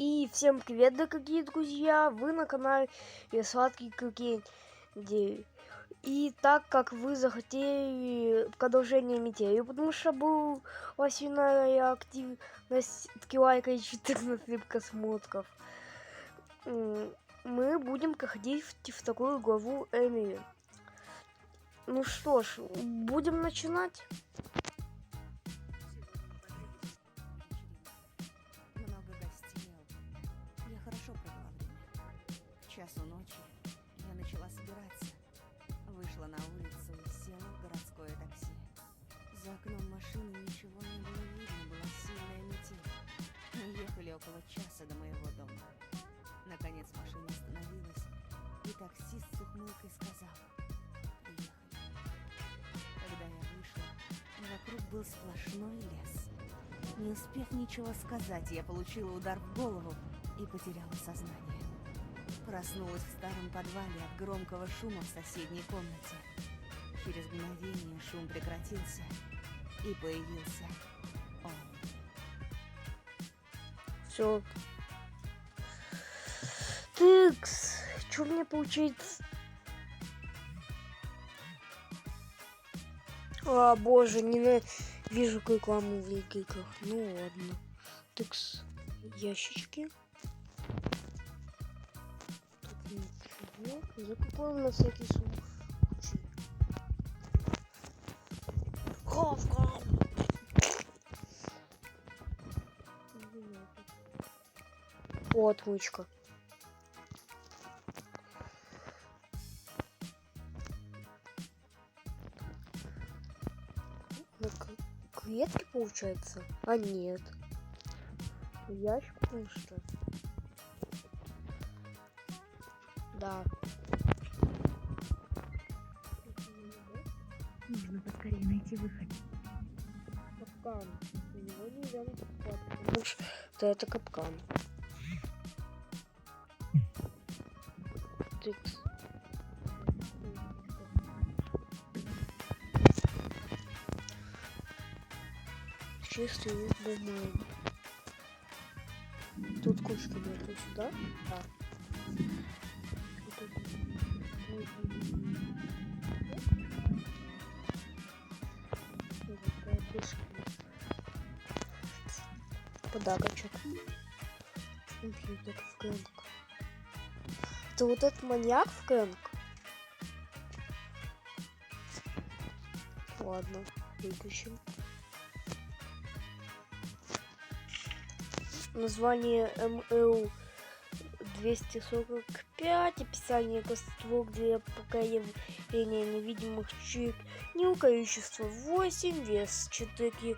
И всем привет, дорогие друзья! Вы на канале Сладкий Кокень 9. И так как вы захотели продолжение метели, потому что был лосиная активность лайка и 14 просмотров, мы будем проходить в такую главу Эмили. Ну что ж, будем начинать. Много гостей. Я хорошо провела время. К часу ночи я начала собираться. Вышла на улицу и села в городское такси. За окном машины ничего не было видно, была сильная метель. Мы ехали около часа до моего дома. Наконец машина остановилась, и таксист с ухмылкой сказал: «Приехали». Когда я вышла, вокруг был сплошной лес. Не успев ничего сказать, я получила удар в голову и потеряла сознание. Проснулась в старом подвале от громкого шума в соседней комнате. Через мгновение шум прекратился, и появился он. Все. Тыкс. Что мне получится? А, боже, ненавижу рекламу в играх. Ну ладно. Тыкс. Ящички. Тут ничего. Закупаем на всякий случай. Хавка. Вот ручка. Клетки получается? А нет. Ящик, потому что. Да. Нужно поскорее найти выход. Капкан. На него нельзя наступать, потому что это капкан. Тыкс. Чистый лист бумаги. Тут кучка метров сюда. Да. Подарочек. Компьютер Фрэнк. Это вот этот маньяк Фрэнк? Ладно, выключим. Название МЛ-245, описание косток для покорения невидимых чек, нил количество 8, вес 4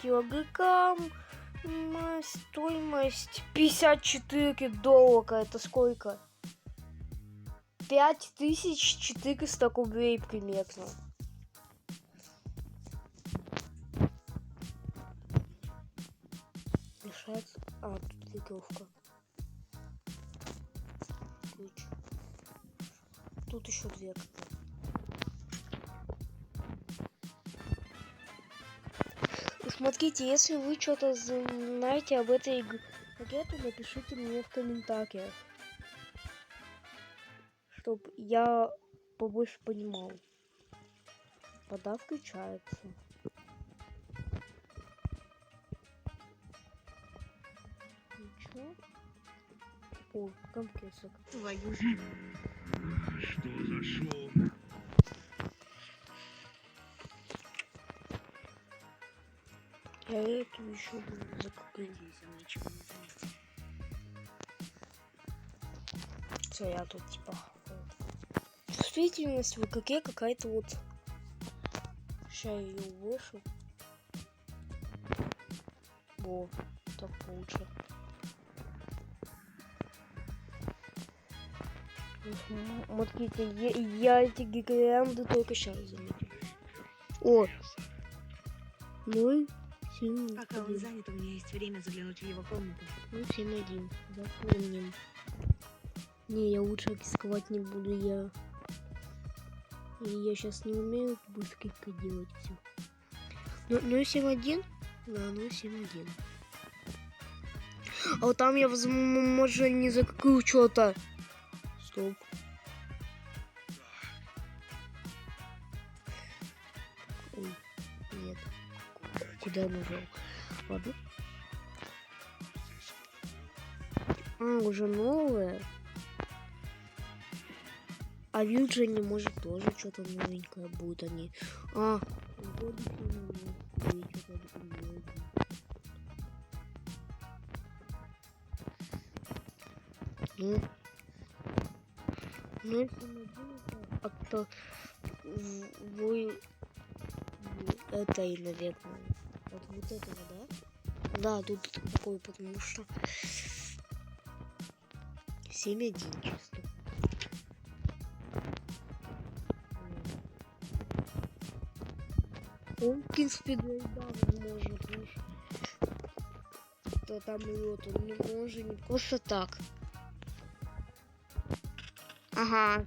килограмм, стоимость $54. Это сколько? 5400 рублей примерно. Мешается. А, тут лиговка. Ключ. Тут еще дверка. Смотрите, если вы что-то знаете об этой игре, то напишите мне в комментариях, чтобы я побольше понимал. Вода включается. Ничего. О, компрессор. Твою ж. Что за шум? Я эту еще буду закрыть. Он ничего не заметил. Все, я тут типа. Чувствительность в игре какая-то вот. Сейчас я ее вышу. Во, так лучше. Смотрите, я эти гиганты только сейчас заметил. О! Ну, 7. Пока он занят, у меня есть время заглянуть в его комнату. Ну, 7-1. Запомним. Не, я лучше рисковать не буду, я сейчас не умею быстренько делать все. Ну, 7-1? Да, ну 7-1. А вот там я, возможно, не закрыл что-то. Стоп. Ой, нет. Куда я нажал? Ладно. А, уже новое. А Вилджине, может, тоже что-то новенькое будет они. А, ну, если надеяться, а-то вы этой, наверное. Вот этого, да? Да, тут такой, потому что 7-1 чисто. Он, в принципе, да, возможно, потому что там вот он не может не просто так. Ага.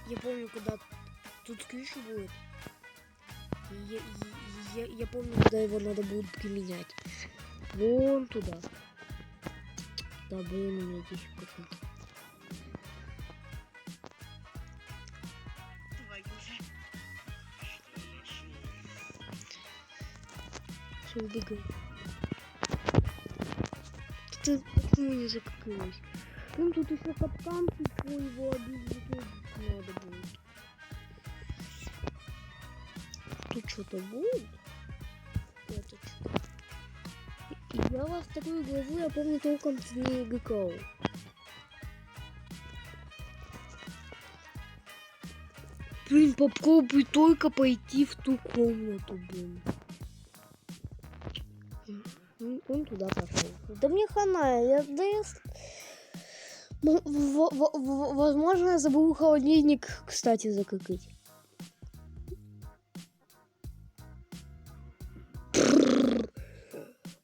Я помню, когда тут ключ будет. Я помню, когда его надо будет применять. Вон туда. Да, блин, у меня 10%. Все, убегай. Ты почему не закрылась? Ну тут еще капкан, тут его обязательно надо будет. Тут что-то будет? Это что? Я вас такую главу, я помню, толком не играл. Блин, попробуй только пойти в ту комнату, блин. Он туда пошел. Да мне хана, возможно, я забыл холодильник, кстати, закрыть.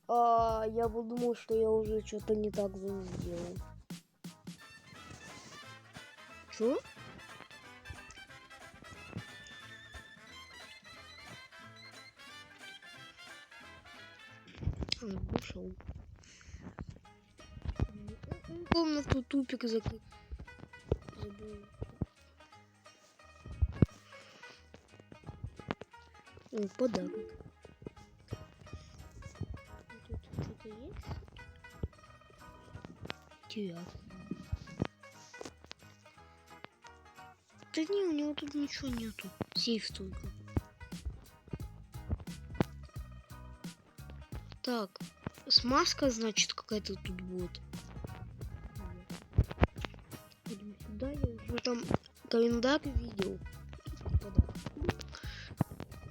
Я подумал, что я уже что-то не так сделал. Чё? Ушел. Комнату тупик забыл. О, подарок. Тут что-то есть? Интересно. Да не, у него тут ничего нету. Сейф только. Так, смазка, значит, какая-то тут будет. Пойдем сюда, я уже там календарь видел.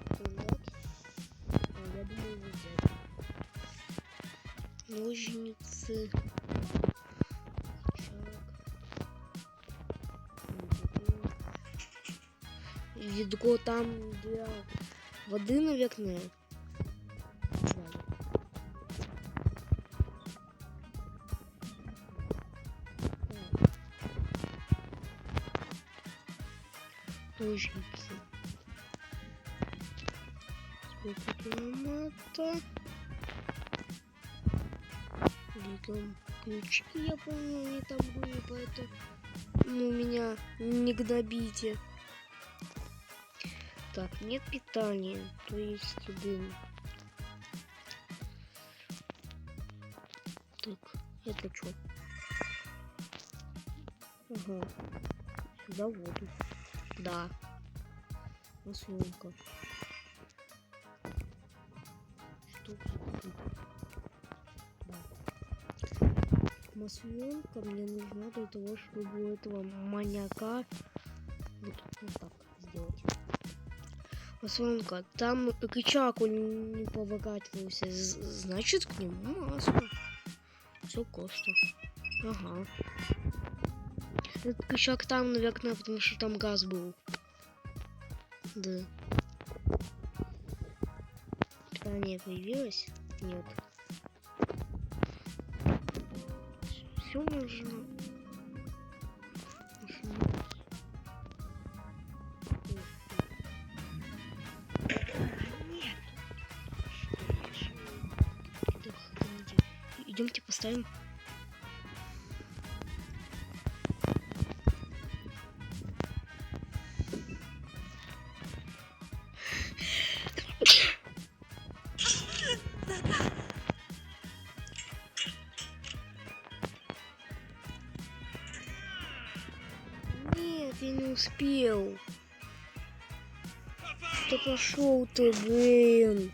Календарь. Я думаю, взять. Ножницы. Ведро там для воды, наверное. Ножницы. Спокойно. Там ключи, я помню, они там были, поэтому меня не гнобите. Так, нет питания, то есть дым. Так, это что? Ага. Сюда воду. Да. Маслонка. Что тут? Да. Маслонка мне нужна для того, чтобы у этого маньяка вот так сделать. Маслонка, там рычаг, он не поворачивался, значит к нему масло. Все просто. Ага. Этот рычаг там, наверное, потому что там газ был. Да. Питание появилось? Нет. все можно. Нет. Идемте поставим. Нет, я не успел. Да пошел ты, блин.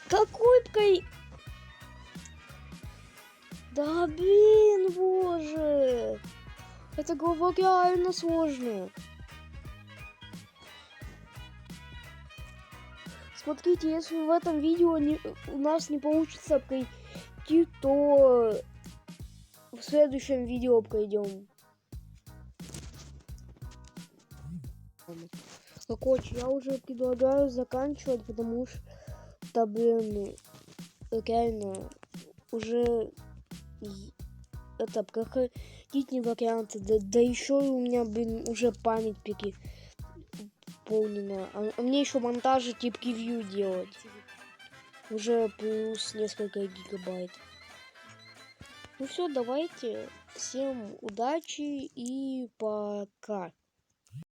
Какой. Да блин, боже. Это глава реально сложно. Смотрите, если в этом видео у нас не получится пройти, то в следующем видео пройдем. Короче, я уже предлагаю заканчивать, потому что, блин, реально уже это проходить не варианты. Да еще у меня, блин, уже память переполнена. А мне еще монтажи типа ревью делать. Уже плюс несколько гигабайт. Ну все, давайте. Всем удачи и пока.